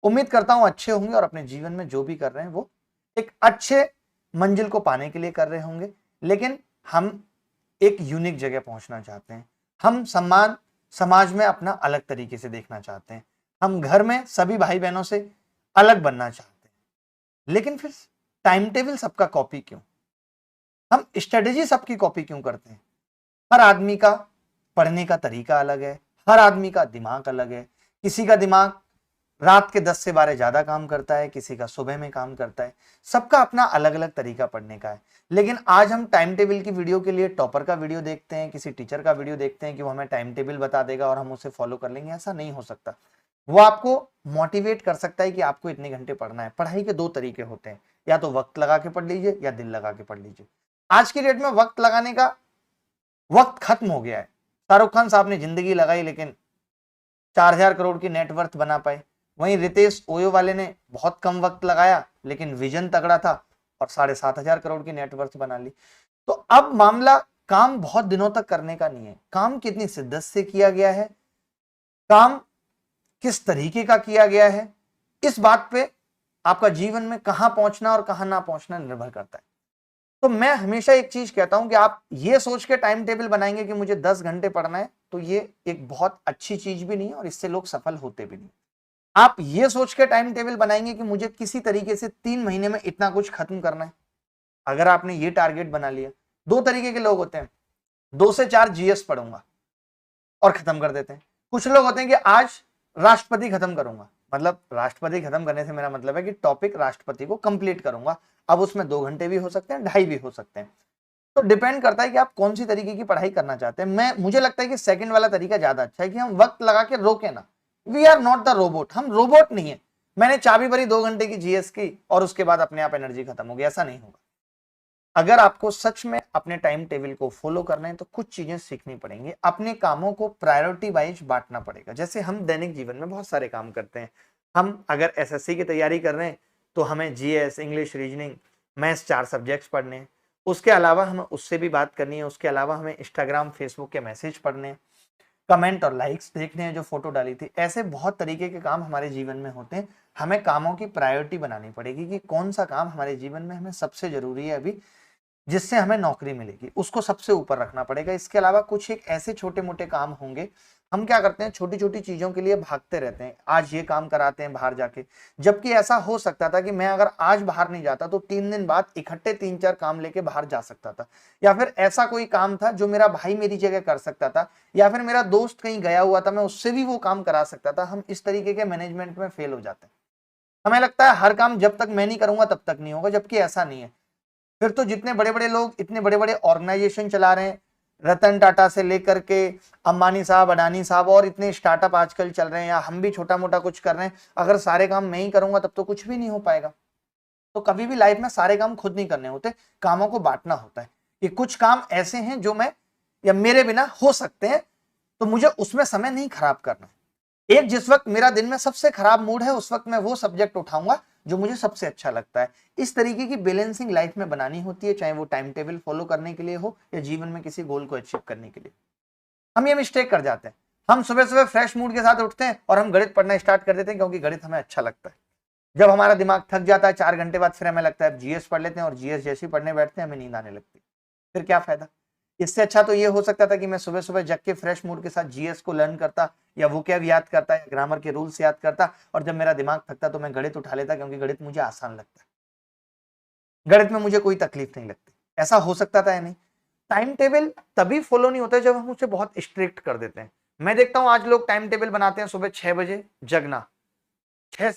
उम्मीद करता हूं अच्छे होंगे और अपने जीवन में जो भी कर रहे हैं वो एक अच्छे मंजिल को पाने के लिए कर रहे होंगे। लेकिन हम एक यूनिक जगह पहुंचना चाहते हैं। हम सम्मान समाज में अपना अलग तरीके से देखना चाहते हैं। हम घर में सभी भाई बहनों से अलग बनना चाहते हैं। लेकिन फिर टाइम टेबल सबका कॉपी क्यों? हम स्ट्रेटेजी सबकी कॉपी क्यों करते हैं? हर आदमी का पढ़ने का तरीका अलग है, हर आदमी का दिमाग अलग है। किसी का दिमाग रात के 10 से 12 ज्यादा काम करता है, किसी का सुबह में काम करता है। सबका अपना अलग अलग तरीका पढ़ने का है। लेकिन आज हम टाइम टेबल की वीडियो के लिए टॉपर का वीडियो देखते हैं, किसी टीचर का वीडियो देखते हैं कि वो हमें टाइम टेबल बता देगा और हम उसे फॉलो कर लेंगे। ऐसा नहीं हो सकता। वो आपको मोटिवेट कर सकता है कि आपको इतने घंटे पढ़ना है। पढ़ाई के दो तरीके होते हैं, या तो वक्त लगा के पढ़ लीजिए या दिल लगा के पढ़ लीजिए। आज की डेट में वक्त लगाने का वक्त खत्म हो गया है। शाहरुख खान साहब ने जिंदगी लगाई लेकिन 4,000 करोड़ की नेटवर्थ बना पाए। वहीं रितेश ओयो वाले ने बहुत कम वक्त लगाया लेकिन विजन तगड़ा था और 7,500 करोड़ की नेटवर्थ बना ली। तो अब मामला काम बहुत दिनों तक करने का नहीं है, काम कितनी शिद्दत से किया गया है, काम किस तरीके का किया गया है, इस बात पे आपका जीवन में कहां पहुंचना और कहां ना पहुंचना निर्भर करता है। तो मैं हमेशा एक चीज कहता हूं कि आप ये सोच के टाइम टेबल बनाएंगे कि मुझे 10 घंटे पढ़ना है, तो ये एक बहुत अच्छी चीज भी नहीं है और इससे लोग सफल होते भी नहीं। आप ये सोच के टाइम टेबल बनाएंगे कि मुझे किसी तरीके से 3 महीने में इतना कुछ खत्म करना है। अगर आपने ये टारगेट बना लिया, दो तरीके के लोग होते हैं, 2 से 4 जीएस पढ़ूंगा और खत्म कर देते हैं। कुछ लोग होते हैं कि आज राष्ट्रपति खत्म करूंगा, मतलब राष्ट्रपति खत्म करने से मेरा मतलब है कि टॉपिक राष्ट्रपति को कंप्लीट करूंगा। अब उसमें 2 घंटे भी हो सकते हैं, 2.5 भी हो सकते हैं। तो डिपेंड करता है कि आप कौन सी तरीके की पढ़ाई करना चाहते हैं। मुझे लगता है कि सेकंड वाला तरीका ज्यादा अच्छा है कि हम वक्त लगा के रोके ना। We are not the robot, हम रोबोट नहीं है। मैंने चाबी भरी 2 घंटे की जीएस की और उसके बाद अपने आप एनर्जी खत्म हो गई, ऐसा नहीं होगा। अगर आपको सच में अपने टाइम टेबल को फॉलो करना है तो कुछ चीजें सीखनी पड़ेंगी। अपने कामों को प्रायोरिटी वाइज बांटना पड़ेगा। जैसे हम दैनिक जीवन में बहुत सारे काम करते हैं। हम अगर एसएससी की तैयारी कर रहे हैं तो हमें GS, English, reasoning, maths 4 subjects पढ़ने हैं। उसके अलावा हमें उससे भी बात करनी है। उसके अलावा हमें इंस्टाग्राम, फेसबुक के मैसेज पढ़ने हैं, कमेंट और लाइक्स देखने हैं जो फोटो डाली थी। ऐसे बहुत तरीके के काम हमारे जीवन में होते हैं। हमें कामों की प्रायोरिटी बनानी पड़ेगी कि कौन सा काम हमारे जीवन में हमें सबसे जरूरी है अभी, जिससे हमें नौकरी मिलेगी, उसको सबसे ऊपर रखना पड़ेगा। इसके अलावा कुछ एक ऐसे छोटे मोटे काम होंगे, हम क्या करते हैं छोटी छोटी चीजों के लिए भागते रहते हैं। आज ये काम कराते हैं बाहर जाके, जबकि ऐसा हो सकता था कि मैं अगर आज बाहर नहीं जाता तो 3 दिन बाद इकट्ठे 3-4 काम लेके बाहर जा सकता था। या फिर ऐसा कोई काम था जो मेरा भाई मेरी जगह कर सकता था, या फिर मेरा दोस्त कहीं गया हुआ था, मैं उससे भी वो काम करा सकता था। हम इस तरीके के मैनेजमेंट में फेल हो जाते हैं। हमें लगता है हर काम जब तक मैं नहीं करूंगा तब तक नहीं होगा, जबकि ऐसा नहीं है। फिर तो जितने बड़े बड़े लोग इतने बड़े बड़े ऑर्गेनाइजेशन चला रहे हैं, रतन टाटा से लेकर के अंबानी साहब, अडानी साहब, और इतने स्टार्टअप आजकल चल रहे हैं, या हम भी छोटा मोटा कुछ कर रहे हैं, अगर सारे काम मैं ही करूंगा तब तो कुछ भी नहीं हो पाएगा। तो कभी भी लाइफ में सारे काम खुद नहीं करने होते, कामों को बांटना होता है कि कुछ काम ऐसे हैं जो मैं या मेरे बिना हो सकते हैं, तो मुझे उसमें समय नहीं खराब करना। एक जिस वक्त मेरा दिन में सबसे खराब मूड है उस वक्त मैं वो सब्जेक्ट उठाऊंगा जो मुझे सबसे अच्छा लगता है। इस तरीके की बैलेंसिंग लाइफ में बनानी होती है, चाहे वो टाइम टेबल फॉलो करने के लिए हो या जीवन में किसी गोल को अचीव करने के लिए। हम ये मिस्टेक कर जाते हैं, हम सुबह सुबह फ्रेश मूड के साथ उठते हैं और हम गणित पढ़ना स्टार्ट कर देते हैं क्योंकि गणित हमें अच्छा लगता है। जब हमारा दिमाग थक जाता है 4 घंटे बाद, फिर हमें लगता है जीएस पढ़ लेते हैं, और जीएस जैसे ही पढ़ने बैठते हैं हमें नींद आने लगती है। फिर क्या फायदा? इससे अच्छा तो ये हो सकता था कि मैं सुबह सुबह जग के फ्रेश मूड के साथ जीएस को लर्न करता, या वोकैब याद करता, या ग्रामर के रूल्स याद करता, और जब मेरा दिमाग थकता तो मैं गणित उठा लेता, क्योंकि गणित मुझे आसान लगता है। गणित में मुझे कोई तकलीफ नहीं लगती। ऐसा हो सकता था या नहीं? टाइम टेबल तभी फॉलो नहीं होता जब हम उसे बहुत स्ट्रिक्ट कर देते हैं। मैं देखता हूं आज लोग टाइम टेबल बनाते हैं सुबह 6 बजे जगना, 6